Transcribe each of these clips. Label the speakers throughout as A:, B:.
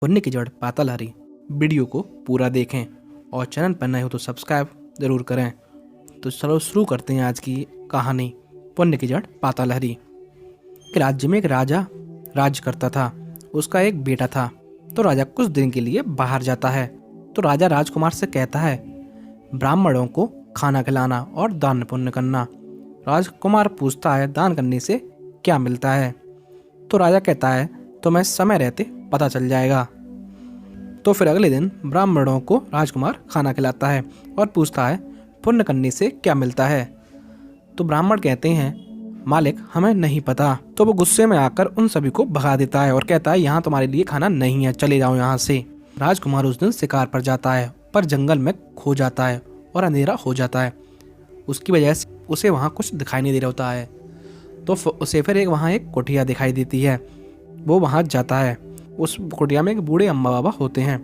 A: पुण्य की जड़ पाताल हरी। वीडियो को पूरा देखें और चैनल पर नए हो तो सब्सक्राइब जरूर करें। तो चलो शुरू करते हैं आज की कहानी। पुण्य की जड़ पाताल हरी। एक राज्य में एक राजा राज्य करता था। उसका एक बेटा था। तो राजा कुछ दिन के लिए बाहर जाता है। तो राजा राजकुमार से कहता है, ब्राह्मणों को खाना खिलाना और दान पुण्य करना। राजकुमार पूछता है, दान करने से क्या मिलता है? तो राजा कहता है, तुम्हें समय रहते पता चल जाएगा। तो फिर अगले दिन ब्राह्मणों को राजकुमार खाना खिलाता है और पूछता है, पुण्य करने से क्या मिलता है? तो ब्राह्मण कहते हैं, मालिक हमें नहीं पता। तो वो गुस्से में आकर उन सभी को भगा देता है और कहता है, यहाँ तुम्हारे लिए खाना नहीं है, चले जाओ यहाँ से। राजकुमार उस दिन शिकार पर जाता है, पर जंगल में खो जाता है और अंधेरा हो जाता है। उसकी वजह से उसे वहाँ कुछ दिखाई नहीं दे रहा होता है। तो उसे फिर वहाँ एक कुटिया दिखाई देती है। वो वहाँ जाता है। उस कुटिया में एक बूढ़े अम्मा बाबा होते हैं।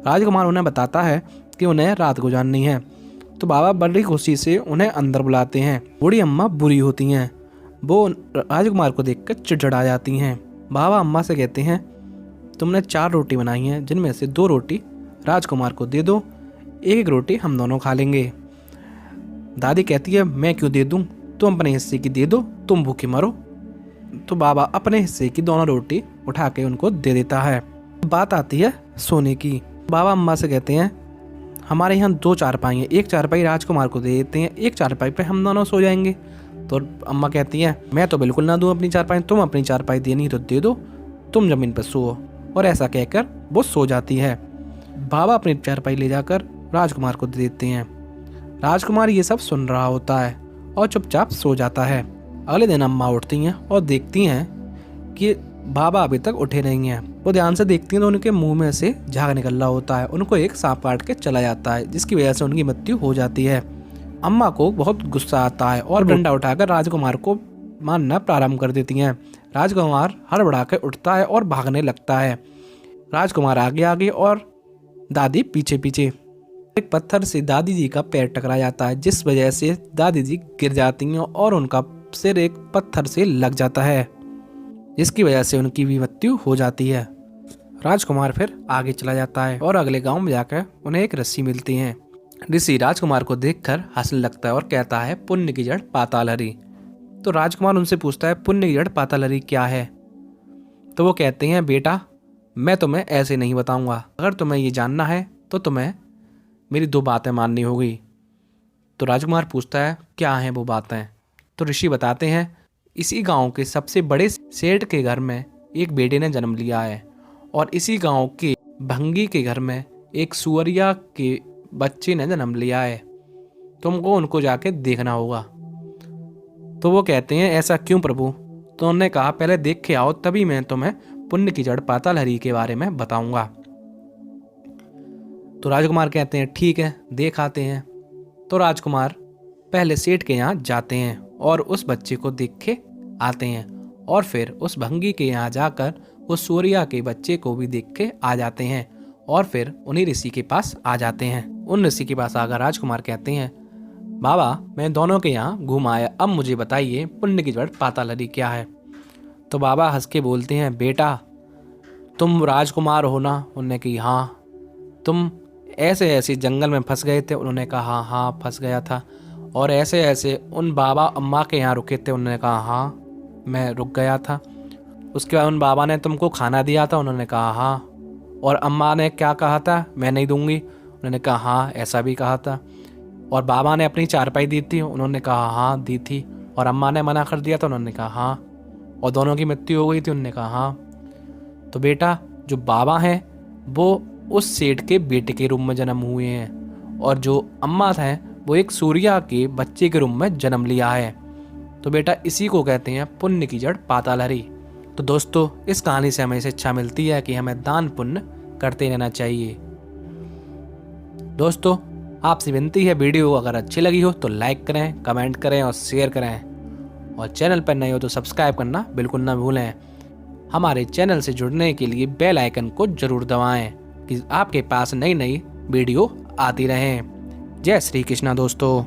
A: राजकुमार उन्हें बताता है कि उन्हें रात गुजारनी है। तो बाबा बड़ी खुशी से उन्हें अंदर बुलाते हैं। बूढ़ी अम्मा बुरी होती हैं। वो राजकुमार को देखकर चिड़चिड़ा जाती हैं। बाबा अम्मा से कहते हैं, तुमने 4 रोटी बनाई हैं, जिनमें से 2 रोटी राजकुमार को दे दो, एक रोटी हम दोनों खा लेंगे। दादी कहती है, मैं क्यों दे दूं, तुम अपने हिस्से की दे दो, तुम भूखे मरो। तो बाबा अपने हिस्से की दोनों रोटी उठा के उनको दे देता है। बात आती है सोने की। बाबा अम्मा से कहते हैं, हमारे यहाँ 2 चारपाई हैं, एक चारपाई राजकुमार को दे देते हैं, एक चारपाई पे हम दोनों सो जाएंगे। तो अम्मा कहती हैं, मैं तो बिल्कुल ना दूं अपनी चारपाई, तुम अपनी चारपाई देनी तो दे दो, तुम जमीन पर सो। और ऐसा कहकर वो सो जाती है। बाबा अपनी चारपाई ले जाकर राजकुमार को दे देते हैं। राजकुमार ये सब सुन रहा होता है और चुपचाप सो जाता है। अगले दिन अम्मा उठती हैं और देखती हैं कि बाबा अभी तक उठे नहीं हैं। वो ध्यान से देखती हैं तो उनके मुंह में से झाग निकल रहा होता है। उनको एक सांप काट के चला जाता है, जिसकी वजह से उनकी मृत्यु हो जाती है। अम्मा को बहुत गुस्सा आता है और डंडा उठाकर राजकुमार को मारना प्रारंभ कर देती हैं। राजकुमार हड़बड़ा के उठता है और भागने लगता है। राजकुमार आगे आगे और दादी पीछे पीछे। एक पत्थर से दादी जी का पैर टकरा जाता है, जिस वजह से दादी जी गिर जाती हैं और उनका सिर एक पत्थर से लग जाता है, जिसकी वजह से उनकी भी मृत्यु हो जाती है। राजकुमार फिर आगे चला जाता है और अगले गांव में जाकर उन्हें एक ऋषि मिलती हैं। ऋषि राजकुमार को देखकर हंसने लगता है और कहता है, पुण्य की जड़ पाताल हरी। तो राजकुमार उनसे पूछता है, पुण्य की जड़ पाताल हरी क्या है? तो वो कहते हैं, बेटा मैं तुम्हें ऐसे नहीं बताऊंगा, अगर तुम्हें ये जानना है तो तुम्हें मेरी 2 बातें माननी होगी। तो राजकुमार पूछता है, क्या हैं वो बातें? तो ऋषि बताते हैं, इसी गांव के सबसे बड़े सेठ के घर में एक बेटे ने जन्म लिया है और इसी गांव के भंगी के घर में एक सुअरिया के बच्चे ने जन्म लिया है। तुमको उनको जाके देखना होगा। तो वो कहते हैं, ऐसा क्यों प्रभु? तो उन्होंने कहा, पहले देख के आओ, तभी मैं तुम्हें पुण्य की जड़ पाताल हरी के बारे में बताऊंगा। तो राजकुमार कहते हैं, ठीक है, देख आते हैं। तो राजकुमार पहले सेठ के यहाँ जाते हैं और उस बच्चे को देख के आते हैं और फिर उस भंगी के यहाँ जाकर उस सूर्या के बच्चे को भी देख के आ जाते हैं और फिर उन्हीं ऋषि के पास आ जाते हैं। उन ऋषि के पास आकर राजकुमार कहते हैं, बाबा मैं दोनों के यहाँ घूम आया, अब मुझे बताइए पुण्य की जड़ पाताल हरी क्या है? तो बाबा हंस के बोलते हैं, बेटा तुम राजकुमार हो ना? उन्होंने कहा हाँ। तुम ऐसे ऐसे जंगल में फंस गए थे? उन्होंने कहा हाँ फंस गया था। और ऐसे ऐसे उन बाबा अम्मा के यहाँ रुके थे? उन्होंने कहा हाँ मैं रुक गया था। उसके बाद उन बाबा ने तुमको खाना दिया था? उन्होंने कहा हाँ। और अम्मा ने क्या कहा था, मैं नहीं दूंगी? उन्होंने कहा हाँ ऐसा भी कहा था। और बाबा ने अपनी चारपाई दी थी? उन्होंने कहा हाँ दी थी। और अम्मा ने मना कर दिया था? उन्होंने कहा हाँ। और दोनों की मृत्यु हो गई थी? उन्होंने कहा हाँ। तो बेटा जो बाबा हैं वो उस सेठ के बेटे के रूप में जन्म हुए हैं और जो अम्मा हैं वो एक सूर्या के बच्चे के रूप में जन्म लिया है। तो बेटा इसी को कहते हैं पुण्य की जड़ पाताल हरी। तो दोस्तों इस कहानी से हमें शिक्षा मिलती है कि हमें दान पुण्य करते रहना चाहिए। दोस्तों आपसे विनती है, वीडियो अगर अच्छी लगी हो तो लाइक करें, कमेंट करें और शेयर करें और चैनल पर नए हो तो सब्सक्राइब करना बिल्कुल ना भूलें। हमारे चैनल से जुड़ने के लिए बेल आइकन को जरूर दबाएं कि आपके पास नई नई वीडियो आती रहें। जय श्री कृष्णा दोस्तों।